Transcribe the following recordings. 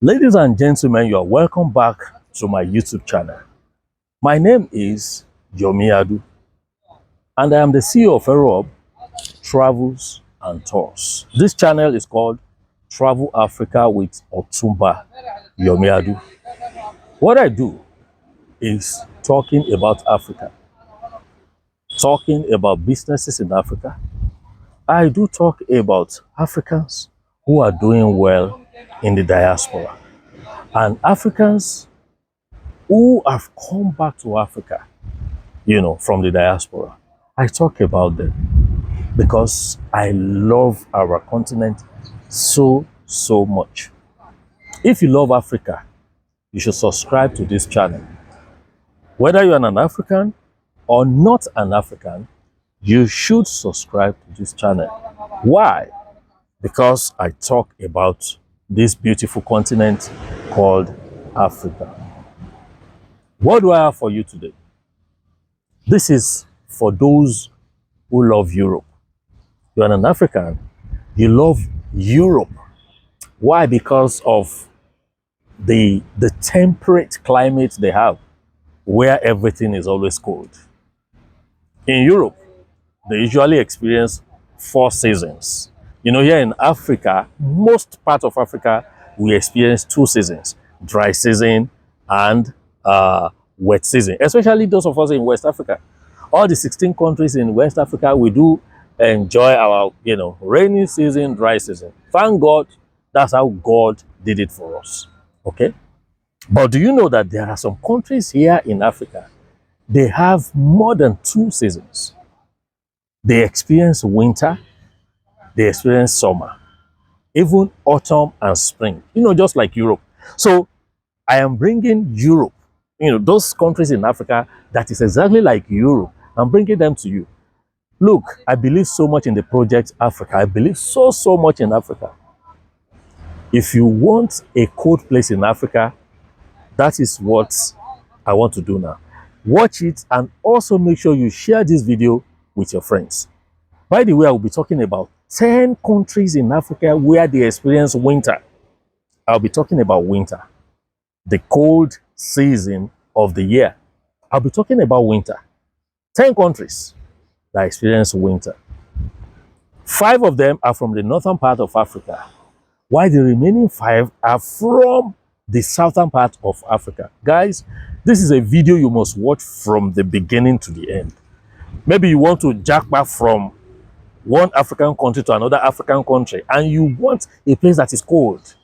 Ladies and gentlemen, you are welcome back to my YouTube channel. My name is Yomiadu, and I am the CEO of Europe Travels and Tours. This channel is called Travel Africa with Otumba Yomiadu. What I do is talking about Africa, talking about businesses in Africa. I do talk about Africans who are doing well in the diaspora and Africans who have come back to Africa, from the diaspora. I talk about them because I love our continent so, so much. If you love Africa, you should subscribe to this channel. Whether you're an African or not an African, you should subscribe to this channel. Why? Because I talk about this beautiful continent called Africa. What do I have for you today? This is for those who love Europe. You're an African, you love Europe. Why? Because of the temperate climate they have, where everything is always cold. In Europe, they usually experience 4 seasons. Here in Africa, most part of Africa, we experience 2 seasons: dry season and wet season, especially those of us in West Africa. All the 16 countries in West Africa, we do enjoy our, rainy season, dry season. Thank God, that's how God did it for us. Okay? But do you know that there are some countries here in Africa, they have more than 2 seasons. They experience winter, they experience summer, even autumn and spring, just like Europe. So I am bringing Europe, those countries in Africa that is exactly like Europe. I'm bringing them to you. Look, I believe so much in the project Africa. I believe so much in Africa. If you want a cold place in Africa, that is what I want to do now. Watch it and also make sure you share this video with your friends. By the way, I will be talking about 10 countries in Africa where they experience winter. I'll be talking about winter, the cold season of the year. I'll be talking about winter. 10 countries that experience winter. 5 of them are from the northern part of Africa, while the remaining 5 are from the southern part of Africa. Guys, this is a video you must watch from the beginning to the end. Maybe you want to jack back from one African country to another African country and you want a place that is cold.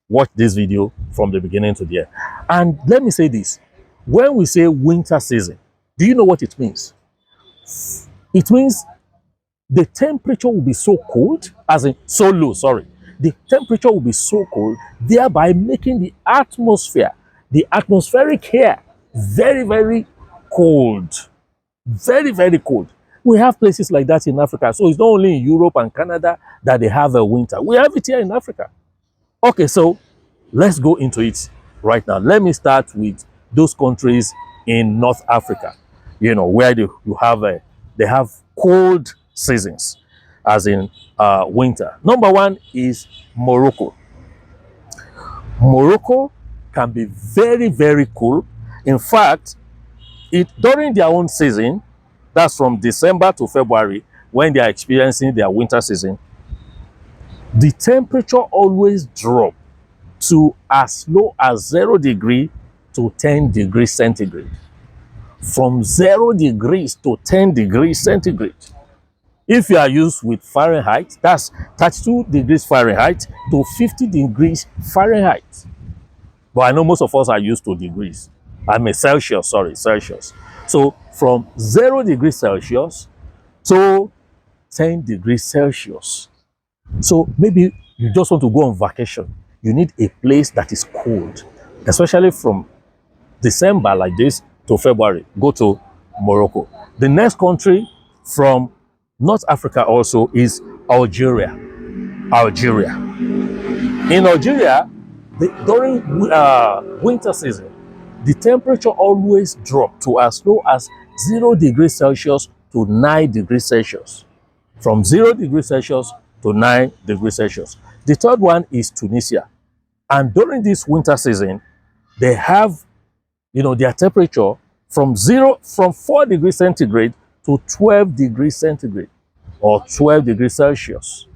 Watch this video from the beginning to the end. And let me say this. When we say winter season, do you know what it means? It means the temperature will be so cold, as in so low, sorry. The temperature will be so cold, thereby making the atmosphere, the atmospheric air, very, very cold. Very, very cold. We have places like that in Africa. So it's not only in Europe and Canada that they have a winter. We have it here in Africa. Okay, so let's go into it right now. Let me start with those countries in North Africa, where they have cold seasons, as in winter. Number 1 is Morocco. Morocco can be very, very cool. In fact, during their own season, that's from December to February, when they are experiencing their winter season, the temperature always drop to as low as 0 degree to 10 degrees centigrade. From 0 degrees to 10 degrees centigrade. If you are used with Fahrenheit, that's 32 degrees Fahrenheit to 50 degrees Fahrenheit. But I know most of us are used to degrees. Celsius. So from 0 degrees Celsius to 10 degrees Celsius. So maybe you just want to go on vacation. You need a place that is cold, especially from December like this to February. Go to Morocco. The next country from North Africa also is Algeria. In Algeria, during winter season, the temperature always drops to as low as 0 degrees Celsius to 9 degrees Celsius. From 0 degrees Celsius to 9 degrees Celsius. The third one is Tunisia. And during this winter season, they have, their temperature from 4 degrees centigrade to 12 degrees centigrade or 12 degrees Celsius.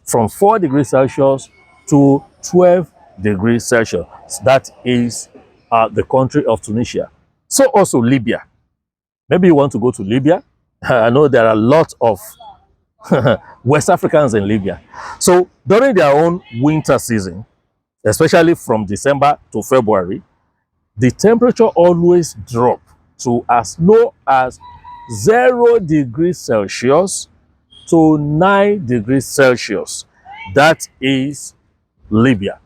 From 4 degrees Celsius to 12 degrees Celsius. That is the country of Tunisia. So also Libya. Maybe you want to go to Libya. I know there are a lot of West Africans in Libya. So during their own winter season, especially from December to February, the temperature always drop to as low as 0 degrees Celsius to 9 degrees Celsius. That is Libya.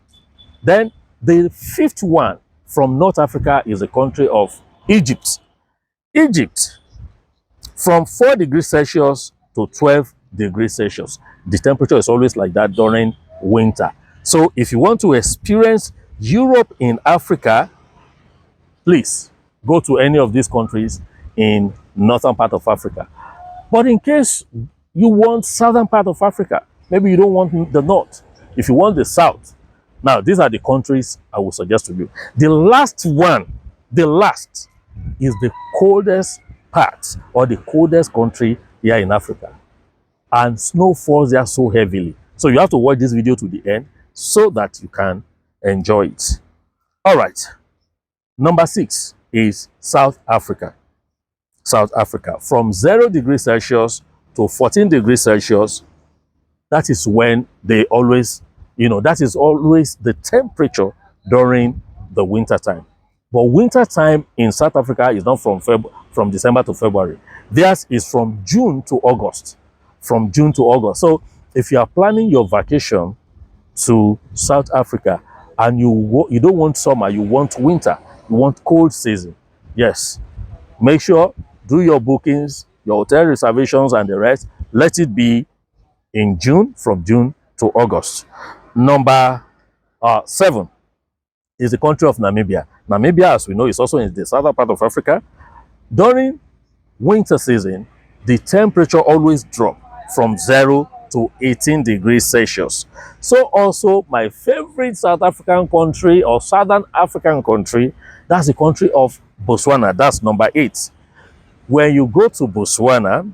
Then the fifth one from North Africa is the country of Egypt. Egypt, from 4 degrees Celsius to 12 degrees Celsius. The temperature is always like that during winter. So if you want to experience Europe in Africa, please go to any of these countries in northern part of Africa. But in case you want southern part of Africa, maybe you don't want the north, if you want the south, now these are the countries I will suggest to you. The last one, the last is the coldest part or the coldest country here in Africa. And snow falls there so heavily. So you have to watch this video to the end so that you can enjoy it. All right. Number 6 is South Africa. South Africa, from 0 degrees Celsius to 14 degrees Celsius, that is when they always, that is always the temperature during the winter time. But winter time in South Africa is not from December to February. Theirs is from June to August. From June to August. So if you are planning your vacation to South Africa and you don't want summer, you want winter, you want cold season, yes, make sure do your bookings, your hotel reservations and the rest. Let it be in June, from June to August. Number 7 is the country of Namibia. Namibia, as we know, is also in the southern part of Africa. During winter season, the temperature always drops from 0 to 18 degrees Celsius. So also my favorite South African country or Southern African country, that's the country of Botswana. That's number 8. When you go to Botswana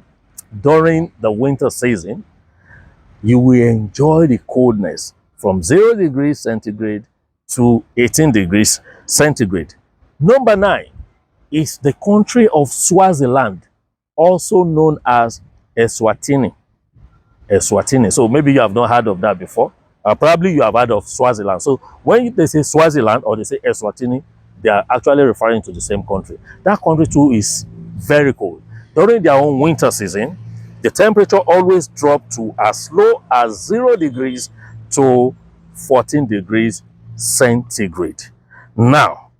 during the winter season, you will enjoy the coldness from 0 degrees centigrade to 18 degrees centigrade. Number 9 is the country of Swaziland, also known as Eswatini. Eswatini. So maybe you have not heard of that before. Probably you have heard of Swaziland. So when they say Swaziland or they say Eswatini, they are actually referring to the same country. That country too is very cold. During their own winter season, the temperature always drops to as low as 0 degrees to 14 degrees centigrade. Now,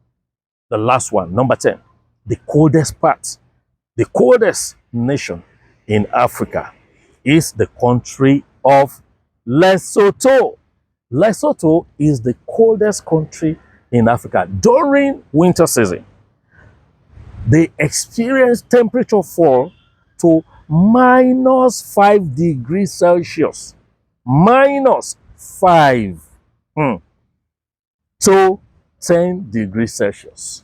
the last one, number 10, the coldest part, the coldest nation in Africa is the country of Lesotho. Lesotho is the coldest country in Africa. During winter season, they experience temperature fall to -5 degrees Celsius. -5 to 10 degrees Celsius.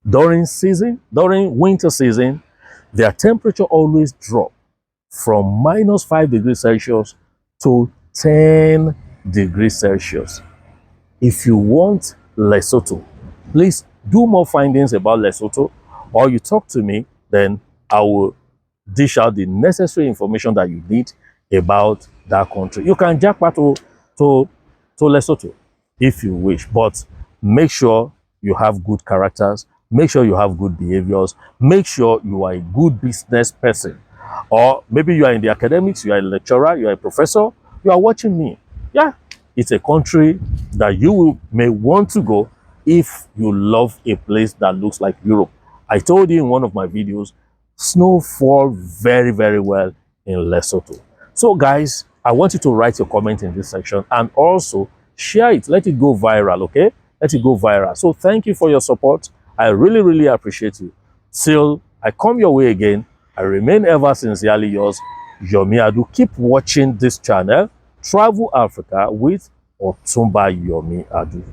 During winter season, their temperature always drop from -5 degrees Celsius to 10 degrees Celsius. If you want Lesotho, please do more findings about Lesotho, or you talk to me, then I will dish out the necessary information that you need about that country. You can jackpot to Lesotho if you wish, but make sure you have good characters, make sure you have good behaviors, make sure you are a good business person. Or maybe you are in the academics, you are a lecturer, you are a professor, you are watching me. Yeah, it's a country that may want to go if you love a place that looks like Europe. I told you in one of my videos, snow fall very, very well in Lesotho. So guys, I want you to write your comment in this section and also share it. Let it go viral, okay? Let it go viral. So thank you for your support. I really, really appreciate you. Till I come your way again, I remain ever sincerely yours, Yomi Adu. Keep watching this channel, Travel Africa with Otumba Yomi Adu.